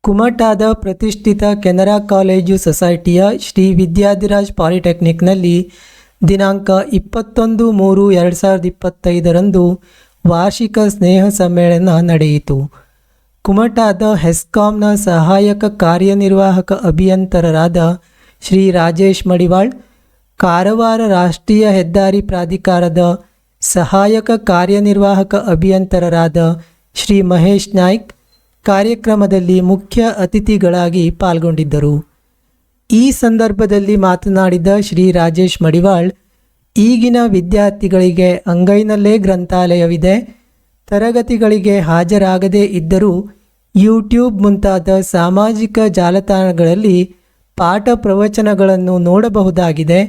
ಕುಮಟಾದ ಪ್ರತಿಷ್ಠಿತ ಕೆನರಾ ಕಾಲೇಜು ಸೊಸೈಟಿಯ ಶ್ರೀ ವಿದ್ಯಾಧಿರಾಜ್ ಪಾಲಿಟೆಕ್ನಿಕ್ನಲ್ಲಿ ದಿನಾಂಕ 21-3-2025 ವಾರ್ಷಿಕ ಸ್ನೇಹ ಸಮ್ಮೇಳನ ನಡೆಯಿತು. ಕುಮಟಾದ ಹೆಸ್ಕಾಂನ ಸಹಾಯಕ ಕಾರ್ಯನಿರ್ವಾಹಕ ಅಭಿಯಂತರರಾದ ಶ್ರೀ ರಾಜೇಶ್ ಮಡಿವಾಳ್, ಕಾರವಾರ ರಾಷ್ಟ್ರೀಯ ಹೆದ್ದಾರಿ ಪ್ರಾಧಿಕಾರದ ಸಹಾಯಕ ಕಾರ್ಯನಿರ್ವಾಹಕ ಅಭಿಯಂತರರಾದ ಶ್ರೀ ಮಹೇಶ್ ನಾಯ್ಕ್ ಕಾರ್ಯಕ್ರಮದಲ್ಲಿ ಮುಖ್ಯ ಅತಿಥಿಗಳಾಗಿ ಪಾಲ್ಗೊಂಡಿದ್ದರು. ಈ ಸಂದರ್ಭದಲ್ಲಿ ಮಾತನಾಡಿದ ಶ್ರೀ ರಾಜೇಶ್ ಮಡಿವಾಳ್, ಈಗಿನ ವಿದ್ಯಾರ್ಥಿಗಳಿಗೆ ಅಂಗೈನಲ್ಲೇ ಗ್ರಂಥಾಲಯವಿದೆ. ತರಗತಿಗಳಿಗೆ ಹಾಜರಾಗದೇ ಇದ್ದರೂ ಯೂಟ್ಯೂಬ್ ಮುಂತಾದ ಸಾಮಾಜಿಕ ಜಾಲತಾಣಗಳಲ್ಲಿ ಪಾಠ ಪ್ರವಚನಗಳನ್ನು ನೋಡಬಹುದಾಗಿದೆ.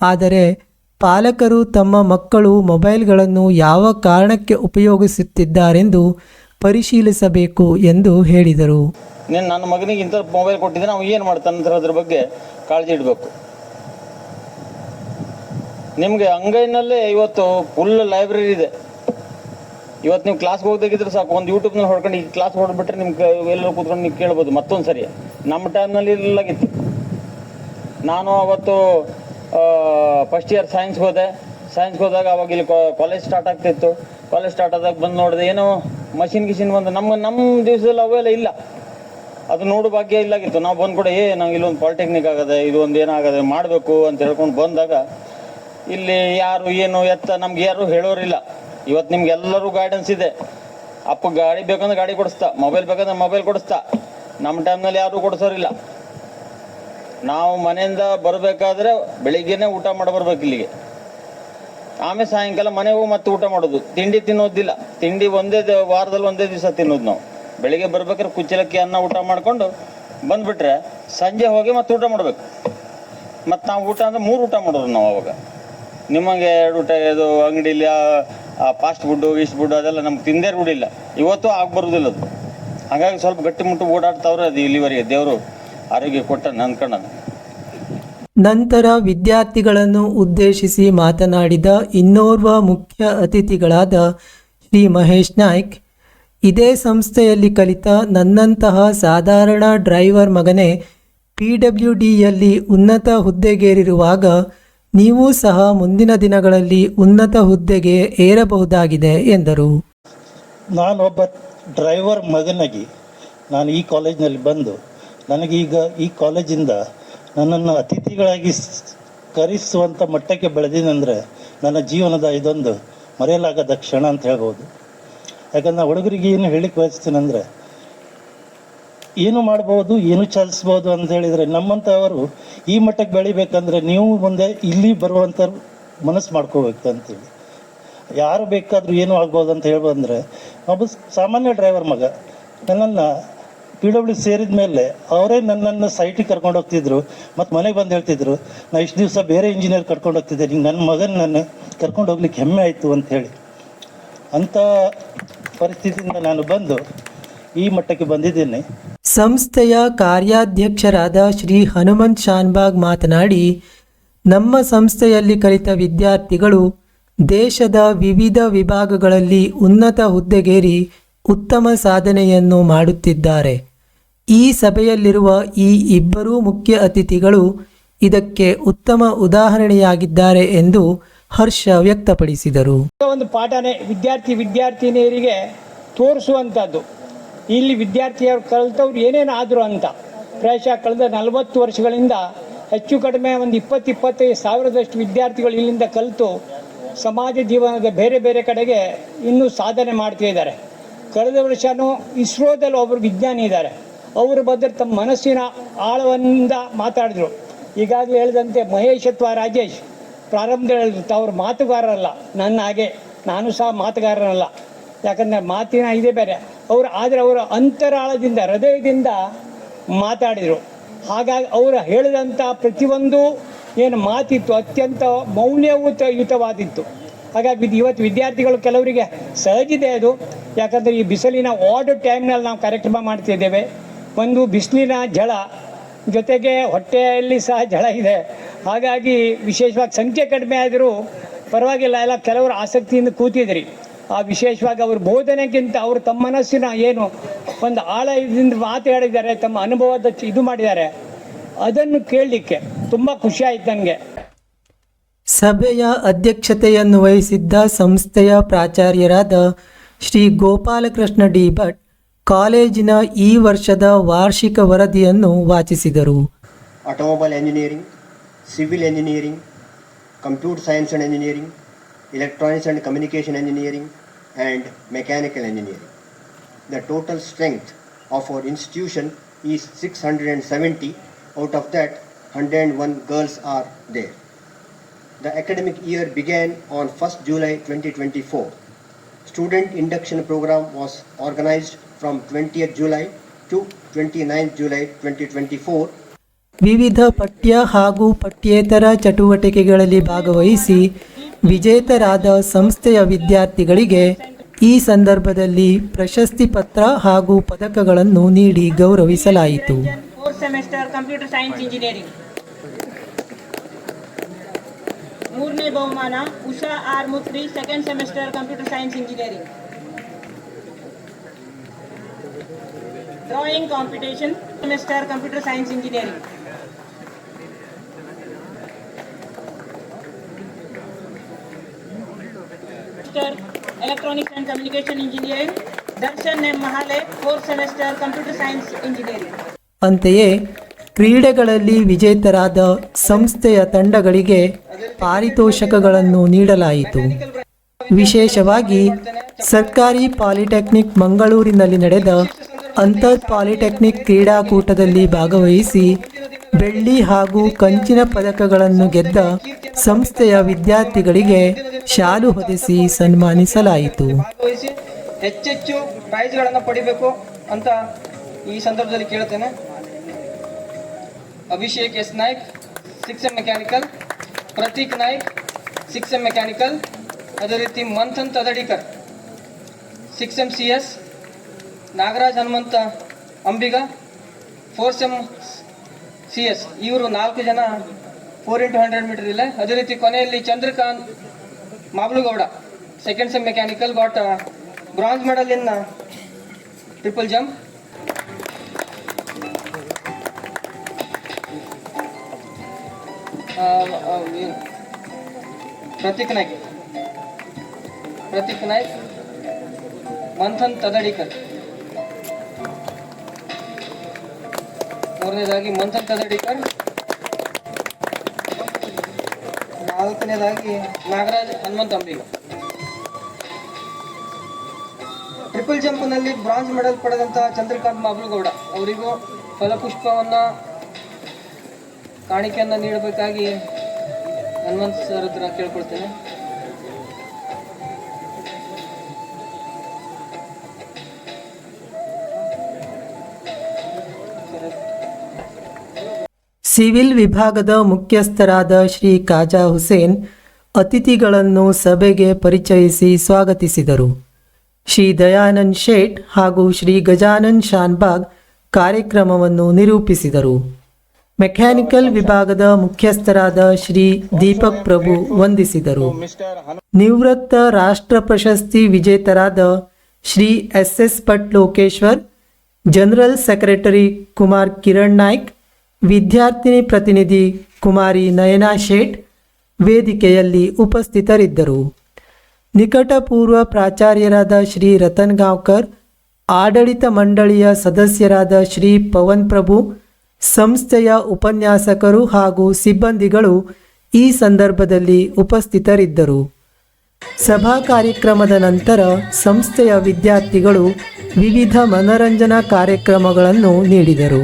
ಆದರೆ ಪಾಲಕರು ತಮ್ಮ ಮಕ್ಕಳು ಮೊಬೈಲ್ಗಳನ್ನು ಯಾವ ಕಾರಣಕ್ಕೆ ಉಪಯೋಗಿಸುತ್ತಿದ್ದಾರೆಂದು ಪರಿಶೀಲಿಸಬೇಕು ಎಂದು ಹೇಳಿದರು. ನನ್ನ ಮಗನಿಗೆ ಇಂಥ ಮೊಬೈಲ್ ಕೊಟ್ಟಿದ್ರೆ ನಾವು ಏನು ಮಾಡ್ತಾನೆ ಅದ್ರ ಬಗ್ಗೆ ಕಾಳಜಿ ಇಡಬೇಕು. ನಿಮಗೆ ಅಂಗೈನಲ್ಲೇ ಇವತ್ತು ಫುಲ್ ಲೈಬ್ರರಿ ಇದೆ. ಇವತ್ತು ನೀವು ಕ್ಲಾಸ್ಗೆ ಹೋಗ್ದಾಗಿದ್ರೆ ಸಾಕು, ಒಂದು ಯೂಟ್ಯೂಬ್ನಲ್ಲಿ ಹೊಡ್ಕೊಂಡು ಈ ಕ್ಲಾಸ್ ಹೊಡೆದ್ಬಿಟ್ರೆ ನಿಮ್ಗೆ ಎಲ್ಲರೂ ಕೂತ್ಕೊಂಡು ನೀವು ಕೇಳ್ಬೋದು. ಮತ್ತೊಂದು ಸರಿ ನಮ್ಮ ಟೈಮ್ನಲ್ಲಿ ಇರಲಾಗಿತ್ತು. ನಾನು ಅವತ್ತು ಫಸ್ಟ್ ಇಯರ್ ಸೈನ್ಸ್ಗೆ ಹೋದಾಗ ಅವಾಗ ಇಲ್ಲಿ ಕಾಲೇಜ್ ಸ್ಟಾರ್ಟ್ ಆಗ್ತಿತ್ತು. ಕಾಲೇಜ್ ಸ್ಟಾರ್ಟ್ ಆದಾಗ ಬಂದು ನೋಡಿದೆ, ಏನೋ ಮಷಿನ್ ಬಂದು ನಮ್ಮ ದಿವಸದಲ್ಲಿ ಅವೆಲ್ಲ ಇಲ್ಲ, ಅದು ನೋಡು ಭಾಗ್ಯ ಇಲ್ಲಾಗಿತ್ತು. ನಾವು ಬಂದು ಕೂಡ ನಾವು ಇಲ್ಲೊಂದು ಪಾಲಿಟೆಕ್ನಿಕ್ ಆಗದೆ, ಇದು ಒಂದು ಏನಾಗದೆ ಮಾಡಬೇಕು ಅಂತ ಹೇಳ್ಕೊಂಡು ಬಂದಾಗ ಇಲ್ಲಿ ಯಾರು ಏನು ಎತ್ತ ನಮ್ಗೆ ಯಾರು ಹೇಳೋರಿಲ್ಲ. ಇವತ್ತು ನಿಮ್ಗೆ ಎಲ್ಲರೂ ಗೈಡೆನ್ಸ್ ಇದೆ. ಅಪ್ಪ ಗಾಡಿ ಬೇಕಂದ್ರೆ ಗಾಡಿ ಕೊಡಿಸ್ತಾ, ಮೊಬೈಲ್ ಬೇಕಂದ್ರೆ ಮೊಬೈಲ್ ಕೊಡಿಸ್ತಾ. ನಮ್ಮ ಟೈಮ್ನಲ್ಲಿ ಯಾರೂ ಕೊಡಿಸೋರಿಲ್ಲ. ನಾವು ಮನೆಯಿಂದ ಬರಬೇಕಾದ್ರೆ ಬೆಳಿಗ್ಗೆನೇ ಊಟ ಮಾಡಿ ಬರ್ಬೇಕು ಇಲ್ಲಿಗೆ. ಆಮೇಲೆ ಸಾಯಂಕಾಲ ಮನೆಗೆ ಹೋಗಿ ಮತ್ತೆ ಊಟ ಮಾಡೋದು. ತಿಂಡಿ ತಿನ್ನೋದಿಲ್ಲ. ತಿಂಡಿ ವಾರದಲ್ಲಿ ಒಂದೇ ದಿವಸ ತಿನ್ನೋದು ನಾವು. ಬೆಳಿಗ್ಗೆ ಬರ್ಬೇಕಾದ್ರೆ ಕುಚ್ಚಲಕ್ಕಿ ಅನ್ನ ಊಟ ಮಾಡ್ಕೊಂಡು ಬಂದುಬಿಟ್ರೆ ಸಂಜೆ ಹೋಗಿ ಮತ್ತೆ ಊಟ ಮಾಡಬೇಕು. ಮತ್ತು ನಾವು ಊಟ ಅಂದರೆ 3 ಊಟ ಮಾಡೋದು ನಾವು. ಅವಾಗ ನಿಮಗೆ 2 ಊಟ, ಇದು ಅಂಗಡಿಲಿ ಫಾಸ್ಟ್ ಫುಡ್ಡು ಫುಡ್ಡು ಅದೆಲ್ಲ ನಮ್ಗೆ ತಿಂದೇ ರೂಢಿಲ್ಲ. ಇವತ್ತು ಬರೋದಿಲ್ಲ ಅದು. ಹಾಗಾಗಿ ಸ್ವಲ್ಪ ಗಟ್ಟಿಮುಟ್ಟು ಓಡಾಡ್ತಾವ್ರೆ. ಅದು ಇಲ್ಲಿವರೆಗೆ ದೇವರು ಆರೋಗ್ಯ ಕೊಟ್ಟ ಅಂದ್ಕೊಂಡ. ನಂತರ ವಿದ್ಯಾರ್ಥಿಗಳನ್ನು ಉದ್ದೇಶಿಸಿ ಮಾತನಾಡಿದ ಇನ್ನೋರ್ವ ಮುಖ್ಯ ಅತಿಥಿಗಳಾದ ಶ್ರೀ ಮಹೇಶ್ ನಾಯ್ಕ್, ಇದೇ ಸಂಸ್ಥೆಯಲ್ಲಿ ಕಲಿತ ನನ್ನಂತಹ ಸಾಧಾರಣ ಡ್ರೈವರ್ ಮಗನೇ PWDಯಲ್ಲಿ ಉನ್ನತ ಹುದ್ದೆಗೇರಿರುವಾಗ ನೀವು ಸಹ ಮುಂದಿನ ದಿನಗಳಲ್ಲಿ ಉನ್ನತ ಹುದ್ದೆಗೆ ಏರಬಹುದಾಗಿದೆ ಎಂದರು. ನಾನೊಬ್ಬ ಡ್ರೈವರ್ ಮಗನಾಗಿ ನಾನು ಈ ಕಾಲೇಜಿನಲ್ಲಿ ಬಂದು ನನಗೀಗ ಈ ಕಾಲೇಜಿಂದ ನನ್ನನ್ನು ಅತಿಥಿಗಳಾಗಿ ಕರೆಸುವಂಥ ಮಟ್ಟಕ್ಕೆ ಬೆಳೆದಿನಂದರೆ ನನ್ನ ಜೀವನದ ಇದೊಂದು ಮರೆಯಲಾಗದ ಕ್ಷಣ ಅಂತ ಹೇಳ್ಬೋದು. ಯಾಕಂದ್ರೆ ಹುಡುಗರಿಗೆ ಏನು ಹೇಳಿಕ್ಕೆ ಬಯಸ್ತೀನಂದರೆ, ಏನು ಮಾಡ್ಬೋದು, ಏನು ಚಾಲಿಸ್ಬೋದು ಅಂತ ಹೇಳಿದರೆ, ನಮ್ಮಂಥವರು ಈ ಮಟ್ಟಕ್ಕೆ ಬೆಳಿಬೇಕಂದ್ರೆ ನೀವು ಮುಂದೆ ಇಲ್ಲಿ ಬರುವಂಥ ಮನಸ್ಸು ಮಾಡ್ಕೋಬೇಕು ಅಂತೇಳಿ. ಯಾರು ಬೇಕಾದರೂ ಏನು ಆಗ್ಬೋದು ಅಂತ ಹೇಳ್ಬೋದಂದರೆ, ಒಬ್ಬ ಸಾಮಾನ್ಯ ಡ್ರೈವರ್ ಮಗ ನನ್ನನ್ನು PW ಸೇರಿದ ಮೇಲೆ ಅವರೇ ನನ್ನನ್ನು ಸೈಟಿಗೆ ಕರ್ಕೊಂಡು ಹೋಗ್ತಿದ್ರು. ಮತ್ತು ಮನೆಗೆ ಬಂದು ಹೇಳ್ತಿದ್ರು, ನಾ ಇಷ್ಟು ದಿವಸ ಬೇರೆ ಇಂಜಿನಿಯರ್ ಕರ್ಕೊಂಡು ಹೋಗ್ತಿದ್ದೆ, ಈಗ ನನ್ನ ಮಗನ ನನ್ನ ಕರ್ಕೊಂಡು ಹೋಗ್ಲಿಕ್ಕೆ ಹೆಮ್ಮೆ ಆಯಿತು ಅಂಥೇಳಿ. ಅಂಥ ಪರಿಸ್ಥಿತಿಯಿಂದ ನಾನು ಬಂದು ಈ ಮಟ್ಟಕ್ಕೆ ಬಂದಿದ್ದೇನೆ. ಸಂಸ್ಥೆಯ ಕಾರ್ಯಾಧ್ಯಕ್ಷರಾದ ಶ್ರೀ ಹನುಮಂತ್ ಶಾನ್ಭಾಗ್ ಮಾತನಾಡಿ, ನಮ್ಮ ಸಂಸ್ಥೆಯಲ್ಲಿ ಕಲಿತ ವಿದ್ಯಾರ್ಥಿಗಳು ದೇಶದ ವಿವಿಧ ವಿಭಾಗಗಳಲ್ಲಿ ಉನ್ನತ ಹುದ್ದೆಗೇರಿ ಉತ್ತಮ ಸಾಧನೆಯನ್ನು ಮಾಡುತ್ತಿದ್ದಾರೆ. ಈ ಸಭೆಯಲ್ಲಿರುವ ಈ ಇಬ್ಬರೂ ಮುಖ್ಯ ಅತಿಥಿಗಳು ಇದಕ್ಕೆ ಉತ್ತಮ ಉದಾಹರಣೆಯಾಗಿದ್ದಾರೆ ಎಂದು ಹರ್ಷ ವ್ಯಕ್ತಪಡಿಸಿದರು. ಒಂದು ಪಾಠನೇ ವಿದ್ಯಾರ್ಥಿನಿಯರಿಗೆ ತೋರಿಸುವಂಥದ್ದು. ಇಲ್ಲಿ ವಿದ್ಯಾರ್ಥಿಯರು ಕಲಿತವ್ರು ಏನೇನಾದರೂ ಅಂತ ಪ್ರಾಯಶಃ ಕಳೆದ 40 ವರ್ಷಗಳಿಂದ ಹೆಚ್ಚು ಕಡಿಮೆ ಒಂದು 20-25 ಸಾವಿರದಷ್ಟು ವಿದ್ಯಾರ್ಥಿಗಳು ಇಲ್ಲಿಂದ ಕಲಿತು ಸಮಾಜ ಜೀವನದ ಬೇರೆ ಬೇರೆ ಕಡೆಗೆ ಇನ್ನೂ ಸಾಧನೆ ಮಾಡ್ತಿದ್ದಾರೆ. ಕಳೆದ ವರ್ಷವೂ ಇಸ್ರೋದಲ್ಲಿ ಒಬ್ಬರು ವಿಜ್ಞಾನಿ ಇದ್ದಾರೆ. ಅವರು ಬಂದರೆ ತಮ್ಮ ಮನಸ್ಸಿನ ಆಳದಿಂದ ಮಾತಾಡಿದ್ರು. ಈಗಾಗಲೇ ಹೇಳಿದಂತೆ ಮಹೇಶ್ ಅಥವಾ ರಾಜೇಶ್ ಪ್ರಾರಂಭದಲ್ಲಿ ಹೇಳಿದ್ರು, ಅವ್ರ ಮಾತುಗಾರರಲ್ಲ. ನನ್ನ ಹಾಗೆ ನಾನು ಸಹ ಮಾತುಗಾರನಲ್ಲ, ಯಾಕಂದರೆ ಮಾತಿನ ಇದೇ ಬೇರೆ ಆದರೆ ಅವರ ಅಂತರಾಳದಿಂದ ಹೃದಯದಿಂದ ಮಾತಾಡಿದರು. ಹಾಗಾಗಿ ಅವರು ಹೇಳಿದಂಥ ಪ್ರತಿಯೊಂದು ಏನು ಮಾತಿತ್ತು ಅತ್ಯಂತ ಮೌಲ್ಯಯುತವಾದಿತ್ತು. ಹಾಗಾಗಿ ಇವತ್ತು ವಿದ್ಯಾರ್ಥಿಗಳು ಕೆಲವರಿಗೆ ಸಹಜಿದೆ ಅದು. ಯಾಕಂದರೆ ಈ ಬಿಸಿಲಿನ ಆಡ್ ಟೈಮ್ನಲ್ಲಿ ನಾವು ಕಾರ್ಯಕ್ರಮ ಮಾಡ್ತಿದ್ದೇವೆ. ಒಂದು ಬಿಸಿಲಿನ ಝಳ ಜೊತೆಗೆ ಹೊಟ್ಟೆಯಲ್ಲಿ ಸಹ ಝಳ ಇದೆ. ಹಾಗಾಗಿ ವಿಶೇಷವಾಗಿ ಸಂಖ್ಯೆ ಕಡಿಮೆ ಆದರೂ ಪರವಾಗಿಲ್ಲ, ಎಲ್ಲ ಕೆಲವರು ಆಸಕ್ತಿಯಿಂದ ಕೂತಿದ್ರಿ. ವಿಶೇಷವಾಗಿ ಅವ್ರ ಬೋಧನೆಗಿಂತ ಅವರು ತಮ್ಮ ಮನಸ್ಸಿನ ಏನು ಒಂದು ಆಳ ಇದರಿಂದ ಮಾತಾಡಿದ್ದಾರೆ, ತಮ್ಮ ಅನುಭವದ ಇದು ಮಾಡಿದ್ದಾರೆ, ಅದನ್ನು ಕೇಳಲಿಕ್ಕೆ ತುಂಬ ಖುಷಿ ಆಯ್ತು ನನಗೆ. ಸಭೆಯ ಅಧ್ಯಕ್ಷತೆಯನ್ನು ವಹಿಸಿದ್ದ ಸಂಸ್ಥೆಯ ಪ್ರಾಚಾರ್ಯರಾದ ಶ್ರೀ ಗೋಪಾಲಕೃಷ್ಣ ಡಿ ಭಟ್ ಕಾಲೇಜಿನ ಈ ವರ್ಷದ ವಾರ್ಷಿಕ ವರದಿಯನ್ನು ವಾಚಿಸಿದರು. Automobile engineering, civil engineering, computer science and engineering, electronics and communication engineering and mechanical engineering. The total strength of our institution is 670. Out of that, 101 girls are there. The academic year began on 1st July 2024. Student induction program was organized from 20th July to 29th July 2024. ವಿವಿಧ ಪಠ್ಯ ಹಾಗೂ ಪಠ್ಯೇತರ ಚಟುವಟಿಕೆಗಳಲ್ಲಿ ಭಾಗವಹಿಸಿ ವಿಜೇತರಾದ ಸಂಸ್ಥೆಯ ವಿದ್ಯಾರ್ಥಿಗಳಿಗೆ ಈ ಸಂದರ್ಭದಲ್ಲಿ ಪ್ರಶಸ್ತಿ ಪತ್ರ ಹಾಗೂ ಪದಕಗಳನ್ನು ನೀಡಿ ಗೌರವಿಸಲಾಯಿತು. ಸೆಮಿಸ್ಟರ್ ಕಂಪ್ಯೂಟರ್ ಸೈನ್ಸ್ ಇಂಜಿನಿಯರಿಂಗ್ ಮೂರನೇ ಬಹುಮಾನ Usha R Mutri, second semester computer science engineering. Drawing competition semester computer science engineering. Electronics and Communication Engineering, Darshan M. Mahale, 4th semester Computer Science Engineering. ಅಂತೆಯೇ ಕ್ರೀಡೆಗಳಲ್ಲಿ ವಿಜೇತರಾದ ಸಂಸ್ಥೆಯ ತಂಡಗಳಿಗೆ ಪಾರಿತೋಷಕಗಳನ್ನು ನೀಡಲಾಯಿತು. ವಿಶೇಷವಾಗಿ ಸರ್ಕಾರಿ ಪಾಲಿಟೆಕ್ನಿಕ್ ಮಂಗಳೂರಿನಲ್ಲಿ ನಡೆದ ಅಂತರ್ ಪಾಲಿಟೆಕ್ನಿಕ್ ಕ್ರೀಡಾಕೂಟದಲ್ಲಿ ಭಾಗವಹಿಸಿ ಬೆಳ್ಳಿ ಹಾಗೂ ಕಂಚಿನ ಪದಕಗಳನ್ನು ಗೆದ್ದ ಸಂಸ್ಥೆಯ ವಿದ್ಯಾರ್ಥಿಗಳಿಗೆ ಶಾಲು ಹೊದಿಸಿ ಸನ್ಮಾನಿಸಲಾಯಿತು. ಭಾಗವಹಿಸಿ ಹೆಚ್ಚೆಚ್ಚು ಪ್ರೈಸ್ಗಳನ್ನು ಪಡಿಬೇಕು ಅಂತ ಈ ಸಂದರ್ಭದಲ್ಲಿ ಕೇಳ್ತೇನೆ. Abhishek S Naik 6M mechanical, Prateek Naik 6M mechanical, ಅದೇ ರೀತಿ ಮಂಥನ್ ತದಡಿಕರ್ 6M CS, ನಾಗರಾಜ್ ಹನುಮಂತ ಅಂಬಿಗ 4M CS. ಇವರು 4 ಜನ 4x100 ಮೀಟರ್ ಇಲ್ಲ. ಅದೇ ರೀತಿ ಕೊನೆಯಲ್ಲಿ Chandrakant Mablugowda, second sem mechanical, got bronze medal in triple jump. Prateek Naik, Manthan Tadadikar. ಮೂರನೇದಾಗಿ ಮಂಥನ್ ತದಡಿಕರ್, ನಾಲ್ಕನೇದಾಗಿ ನಾಗರಾಜ್ ಹನುಮಂತ ಅಂಬಿಗ. ಟ್ರಿಪಲ್ ಜಂಪ್ನಲ್ಲಿ ಬ್ರಾಂಜ್ ಮೆಡಲ್ ಪಡೆದಂತಹ ಚಂದ್ರಕಾಂತ್ ಮಾಬ್ಲುಗೌಡ ಅವರಿಗೂ ಫಲಪುಷ್ಪವನ್ನು ಕಾಣಿಕೆಯನ್ನು ನೀಡಬೇಕಾಗಿ ಹನುಮಂತ್ ಸರ್ ಹತ್ರ ಕೇಳ್ಕೊಳ್ತೇನೆ. ಸಿವಿಲ್ ವಿಭಾಗದ ಮುಖ್ಯಸ್ಥರಾದ ಶ್ರೀ ಖಾಜಾ ಹುಸೇನ್ ಅತಿಥಿಗಳನ್ನು ಸಭೆಗೆ ಪರಿಚಯಿಸಿ ಸ್ವಾಗತಿಸಿದರು. ಶ್ರೀ ದಯಾನಂದ್ ಶೇಟ್ ಹಾಗೂ ಶ್ರೀ ಗಜಾನನ್ ಶಾನ್ಬಾಗ್ ಕಾರ್ಯಕ್ರಮವನ್ನು ನಿರೂಪಿಸಿದರು. ಮೆಕ್ಯಾನಿಕಲ್ ವಿಭಾಗದ ಮುಖ್ಯಸ್ಥರಾದ ಶ್ರೀ ದೀಪಕ್ ಪ್ರಭು ವಂದಿಸಿದರು. ನಿವೃತ್ತ ರಾಷ್ಟ್ರ ಪ್ರಶಸ್ತಿ ವಿಜೇತರಾದ Shri SS Bhat Lokeshwar, general secretary Kumar Kiran Naik, ವಿದ್ಯಾರ್ಥಿನಿ ಪ್ರತಿನಿಧಿ ಕುಮಾರಿ ನಯನಾ ಶೇಟ್ ವೇದಿಕೆಯಲ್ಲಿ ಉಪಸ್ಥಿತರಿದ್ದರು. ನಿಕಟಪೂರ್ವ ಪ್ರಾಚಾರ್ಯರಾದ ಶ್ರೀ ರತನ್ ಗಾಂವ್ಕರ್, ಆಡಳಿತ ಮಂಡಳಿಯ ಸದಸ್ಯರಾದ ಶ್ರೀ ಪವನ್ ಪ್ರಭು, ಸಂಸ್ಥೆಯ ಉಪನ್ಯಾಸಕರು ಹಾಗೂ ಸಿಬ್ಬಂದಿಗಳು ಈ ಸಂದರ್ಭದಲ್ಲಿ ಉಪಸ್ಥಿತರಿದ್ದರು. ಸಭಾ ಕಾರ್ಯಕ್ರಮದ ನಂತರ ಸಂಸ್ಥೆಯ ವಿದ್ಯಾರ್ಥಿಗಳು ವಿವಿಧ ಮನರಂಜನಾ ಕಾರ್ಯಕ್ರಮಗಳನ್ನು ನೀಡಿದರು.